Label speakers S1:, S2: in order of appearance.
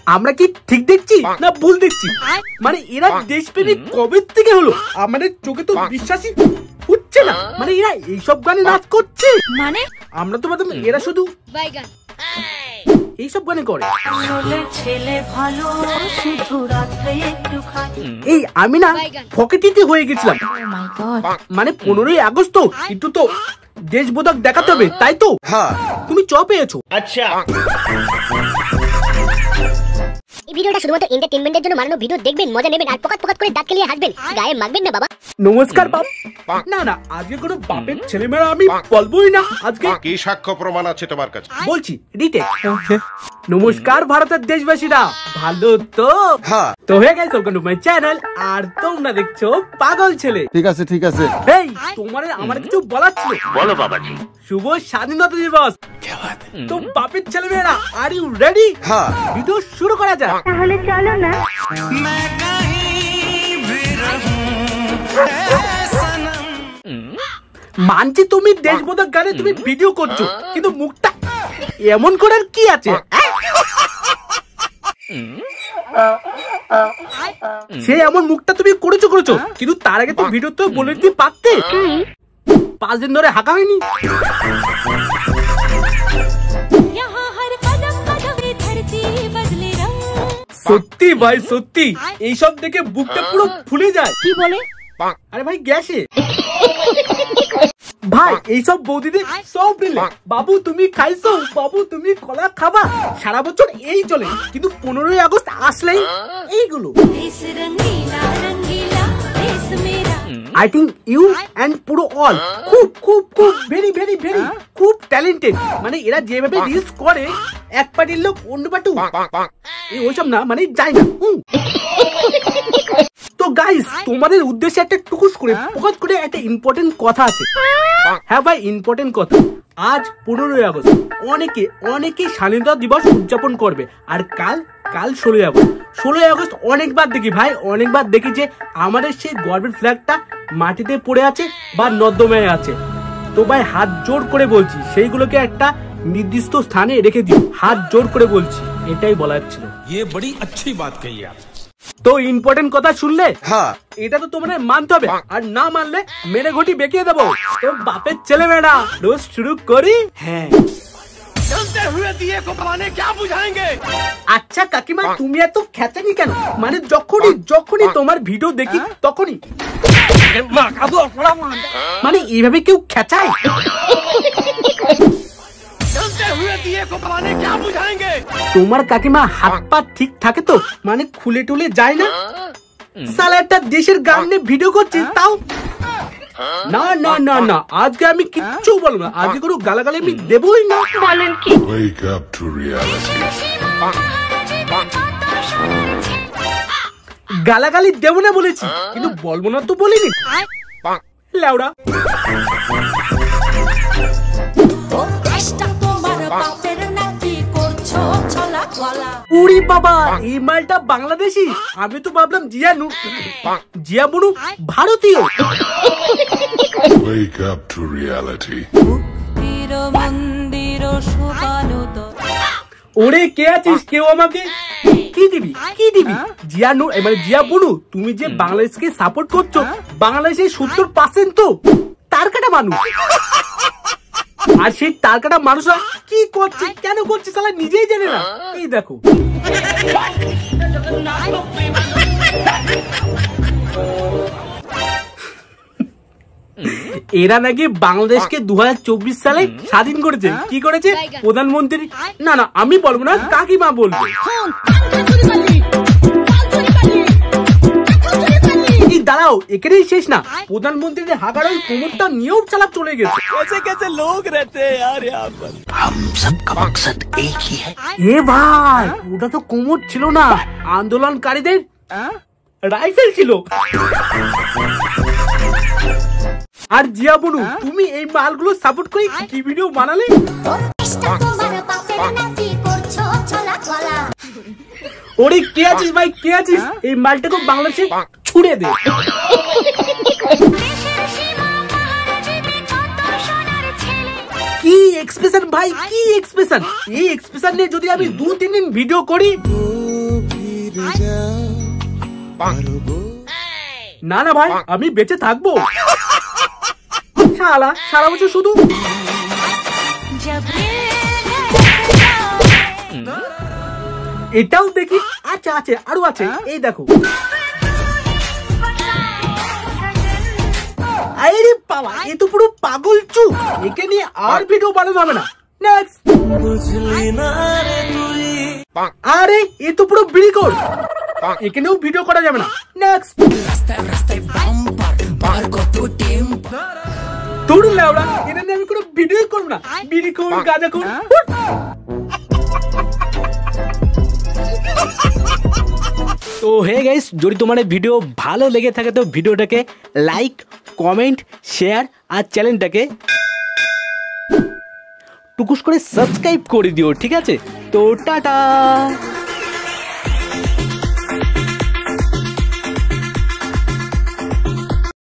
S1: আমরা কি ঠিক দেখছি না ভুল দেখছি? মানে এরা দেশপ্রেমিক কবে থেকে হলো? আমাদের চোখে তো বিশ্বাসই হচ্ছে না। মানে এরা এইসব গানে নাচ করছে। মানে আমরা তো ভাবতাম এরা শুধু এইসব গানে করে। এই আমি না পকেটিতে হয়ে গেছিলাম। মানে 15ই আগস্ট তো একটু তো দেশবোধক দেখাতে হবে, তাই তো? তুমি চ পেয়েছো। আচ্ছা,
S2: এই ভিডিওটা শুধুমাত্র এন্টারটেইনমেন্টের জন্য বানানো ভিডিও। দেখবেন, মজা নেবেন আর পকাত পকাত করে দাঁত কেলিয়ে হাসবেন, গায়ে মাখবেন না বাবা।
S1: নমস্কার বাপ। না না, আজকে কোনো বাপের ছেলেমেয়েরা আমি বলবোই না। আজকে
S3: কি সাক্ষ্য প্রমাণ আছে তোমার কাছে?
S1: বলছি রিটেক। নমস্কার ভারতের দেশবাসীরা, ভালো তো? তো হয়ে গেছে ওয়েলকাম টু মাই চ্যানেল। আর তোমরা দেখছো পাগল ছেলে।
S4: ঠিক আছে ঠিক আছে।
S1: এই তোমার আমার কিছু বলার ছিল।
S3: বলো বাবাজি।
S1: শুভ স্বাধীনতা দিবস। তো বাপের ছেলেমেয়েরা আর ইউ রেডি? ভিডিও শুরু করা যাক।
S2: তাহলে চলো না।
S1: মানছি তুমি দেশবোধক গানে তুমি ভিডিও করছো, কিন্তু মুখটা এমন করার কি আছে? সে এমন মুখটা তুমি করেছো, কিন্তু তার আগে তো ভিডিও তো বলে দিতে পারতে। 5 দিন ধরে হাঁকা হয়নি। সত্যি ভাই সত্যি, এইসব দেখে বুকটা পুরো ফুলে যায়। কি বলে? আরে ভাই গ্যাসে ভাই এইসব বৌদিদের সব মিলে বাবু তুমি খাইছো, বাবু তুমি কলা খাবা, সারা বছর এই চলে। কিন্তু 15ই আগস্ট আসলেই এইগুলো। I think you and পুরো অল খুব খুব খুব ভেরি ভেরি ভেরি খুব ট্যালেন্টেড। মানে এরা যেভাবে রিলস করে, এক পার্টির লোক অন্য পার্টি ওইসব না, মানে যায় না। তো গাইস, তোমাদের উদ্দেশ্যে একটা টুকুস করে পকাত করে একটা ইম্পর্টেন্ট কথা আছে। হ্যাঁ ভাই, ইম্পর্টেন্ট কথা। আজ 15ই আগস্ট অনেকে স্বাধীনতা দিবস উদযাপন করবে। আর কাল 16ই আগস্ট। 16ই আগস্ট অনেকবার দেখি ভাই, অনেকবার দেখি যে আমাদের সেই গর্বের ফ্ল্যাগটা মাটিতে পড়ে আছে বা নর্দমায় আছে। তো ভাই হাত জোর করে বলছি, সেইগুলোকে একটা নির্দিষ্ট স্থানে রেখে দিও। হাত জোর করে বলছি, এটাই বলার ছিল।
S5: ये बड़ी अच्छी बात कही आप।
S1: তো ইম্পর্টেন্ট কথা শুনলে? এটা তো তোমাদের মানতে হবে, আর না মানলে মেরে ঘটি বেঁকিয়ে দেবো। তো বাপের ছেলে মেয়েরা রোজ শুরু করি। হ্যাঁ, আচ্ছা কাকিমা, তুমি এত খেচানি কেন? মানে যখনই তোমার ভিডিও দেখি তখনই মানে এইভাবে কেউ খেচায়? তোমার কাকিমা হাত পা ঠিক থাকে তো? মানে খুলে টুলে যায় না? সালা একটা দেশের গান নিয়ে ভিডিও করছি, তাও না না না না, আজকে আমি কিচ্ছু বলবো না। আজকে কোনো গালাগালি আমি দেবই না। বলেন কি? গালাগালি দেবো না বলেছি, কিন্তু বলবো না তো বলিনি। লেওড়া উড়ি বাবা, এই মালটা বাংলাদেশি। আমি তো ভাবলাম জিয়া বুনু ভারতীয়। ওরে কে আছিস? কেউ আমাকে কি দিবি? জিয়া মানে জিয়া বুনু, তুমি যে বাংলাদেশকে সাপোর্ট করছো, বাংলাদেশের 70% তো তার কাটা মানুষ। আর সেই তার কাটা মানুষরা কি করছে, কেন করছে, সালা নিজেই জানে না। এই দেখো, এরা নাকি বাংলাদেশকে 2024 সালে স্বাধীন করেছে। কি করেছে? প্রধানমন্ত্রী না না আমি বলবো না, কাকিমা বলবে। দাঁড়াও, এখানেই শেষ না। প্রধানমন্ত্রীর হাগার ওই কোমরটা নিয়েও চালাপ চলে গেছে। कैसे लोग रहते हैं यार यहाँ पर। हम सबका मकसद एक ही है। এ ভাই, ওটা তো কোমর ছিল না, আন্দোলনকারীদের রাইফেল ছিল। আর জিয়া বুনু, তুমি এই মালগুলো সাপোর্ট করে কি ভিডিও বানালে? ওরে কে আছিস ভাই, কে আছিস? এই মালটাকে বাংলাদেশে ছুড়ে দে। কি এক্সপ্রেশন ভাই, কি এক্সপ্রেশন! এই এক্সপ্রেশন নিয়ে যদি আমি 2-3 দিন ভিডিও করি, না না ভাই, আমি বেঁচে থাকবো। শালা সারা বছর শুধু এটাও দেখি। আচ্ছা আছে, আরো আছে, এই দেখো। আরে বাবা, এ তো পুরো পাগল চুপ। একে নিয়ে আর ভিডিও বানানো হবে না। নেক্সট। আরে এ তো পুরো বিড়িকর, এখানেও ভিডিও করা যাবে না। নেক্সট। তোর লেওড়া, এটা নিয়ে আমি কোনো ভিডিও করবো না। বিড়িকর, গাঁজাখোর। তো হে গাইস, যদি তোমার এই ভিডিও ভালো লেগে থাকে তো ভিডিওটাকে লাইক, কমেন্ট, শেয়ার আর চ্যানেলটাকে টুকুস করে সাবস্ক্রাইব করে দিও, ঠিক আছে? তো টাটা।